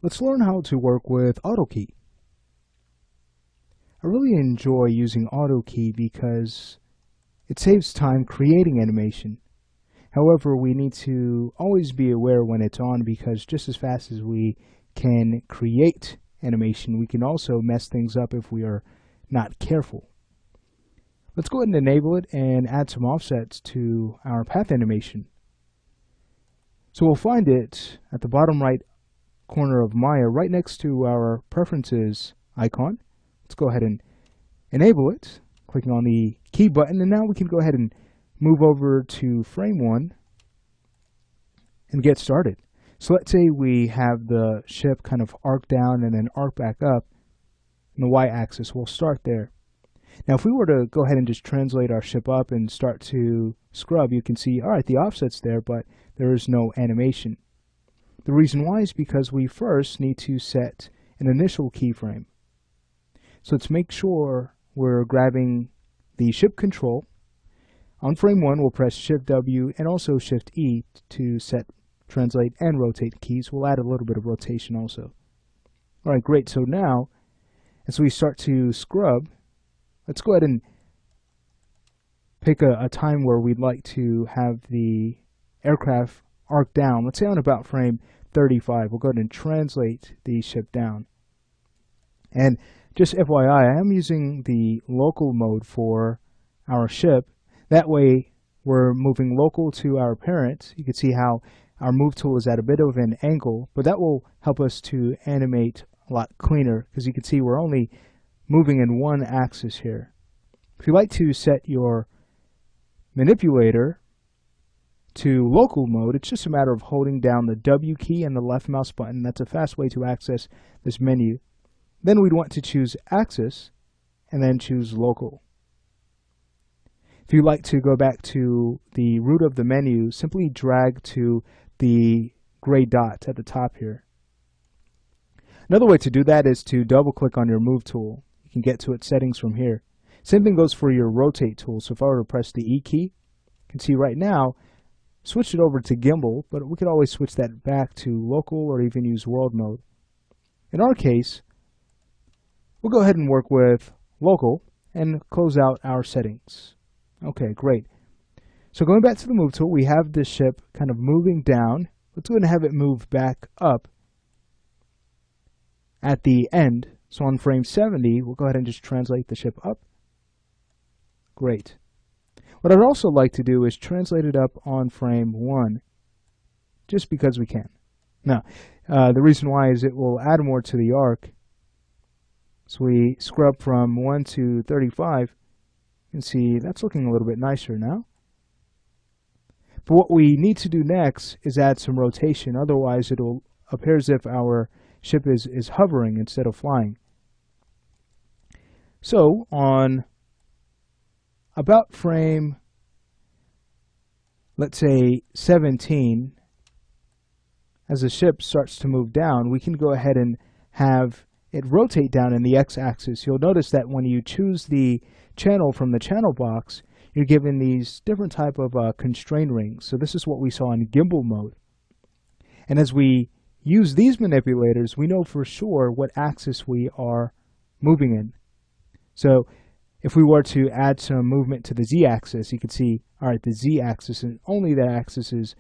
Let's learn how to work with AutoKey. I really enjoy using AutoKey because it saves time creating animation. However, we need to always be aware when it's on because just as fast as we can create animation, we can also mess things up if we are not careful. Let's go ahead and enable it and add some offsets to our path animation. So we'll find it at the bottom right corner of Maya, right next to our preferences icon. Let's go ahead and enable it, clicking on the key button, and now we can go ahead and move over to frame 1 and get started. So let's say we have the ship kind of arc down and then arc back up in the y-axis. We'll start there. Now if we were to go ahead and just translate our ship up and start to scrub, you can see, alright, the offset's there, but there is no animation. The reason why is because we first need to set an initial keyframe. So let's make sure we're grabbing the ship control. On frame 1, we'll press Shift W and also Shift E to set translate and rotate keys. We'll add a little bit of rotation also. Alright, great. So now, as we start to scrub, let's go ahead and pick a time where we'd like to have the aircraft arc down. Let's say on about frame 35. We'll go ahead and translate the ship down. And just FYI, I am using the local mode for our ship. That way we're moving local to our parent. You can see how our move tool is at a bit of an angle, but that will help us to animate a lot cleaner because you can see we're only moving in one axis here. If you like to set your manipulator to local mode, it's just a matter of holding down the W key and the left mouse button. That's a fast way to access this menu. Then we'd want to choose axis and then choose local. If you'd like to go back to the root of the menu, simply drag to the gray dot at the top here. Another way to do that is to double click on your move tool. You can get to its settings from here. Same thing goes for your rotate tool. So if I were to press the E key, you can see right now, switch it over to gimbal, but we could always switch that back to local or even use world mode. In our case, we'll go ahead and work with local and close out our settings. Okay, great. So going back to the move tool, we have this ship kind of moving down. Let's go ahead and have it move back up at the end. So on frame 70, we'll go ahead and just translate the ship up. Great. What I'd also like to do is translate it up on frame 1, just because we can. Now, the reason why is it will add more to the arc. So we scrub from 1 to 35. You can see that's looking a little bit nicer now. But what we need to do next is add some rotation. Otherwise, it'll appear as if our ship is hovering instead of flying. So on about frame, let's say 17, as the ship starts to move down, we can go ahead and have it rotate down in the x-axis. You'll notice that when you choose the channel from the channel box, you're given these different type of constraint rings. So this is what we saw in gimbal mode. And as we use these manipulators, we know for sure what axis we are moving in. So if we were to add some movement to the z-axis, you can see, all right, the z-axis and only that axis is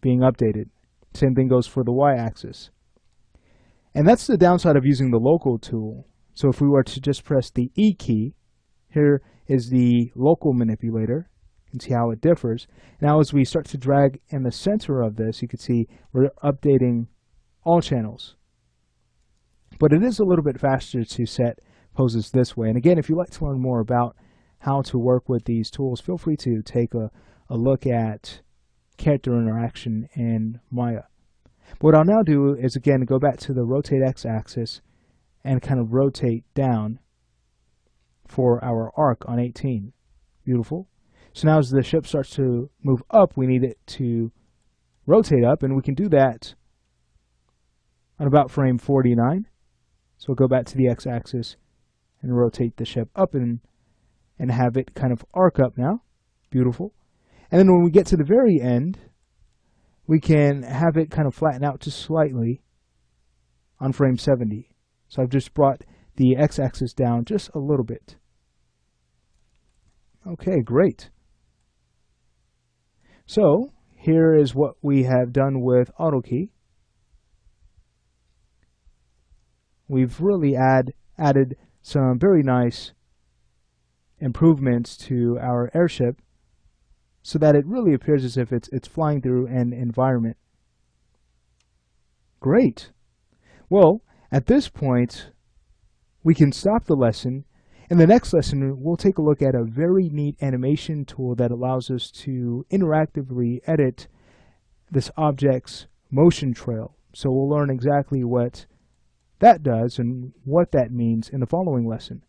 being updated. Same thing goes for the y-axis. And that's the downside of using the local tool. So if we were to just press the E key, here is the local manipulator. You can see how it differs. Now as we start to drag in the center of this, you can see we're updating all channels. But it is a little bit faster to set poses this way. And again, if you'd like to learn more about how to work with these tools, feel free to take a look at character interaction in Maya. But what I'll now do is again go back to the rotate x-axis and kind of rotate down for our arc on 18. Beautiful. So now as the ship starts to move up, we need it to rotate up, and we can do that on about frame 49. So we'll go back to the x-axis and rotate the ship up and have it kind of arc up now. Beautiful. And then when we get to the very end, we can have it kind of flatten out just slightly on frame 70. So I've just brought the x-axis down just a little bit. Okay, great. So here is what we have done with AutoKey. We've really added some very nice improvements to our airship so that it really appears as if it's flying through an environment. Great. Well, at this point, we can stop the lesson. In the next lesson, we'll take a look at a very neat animation tool that allows us to interactively edit this object's motion trail. So we'll learn exactly what that does and what that means in the following lesson.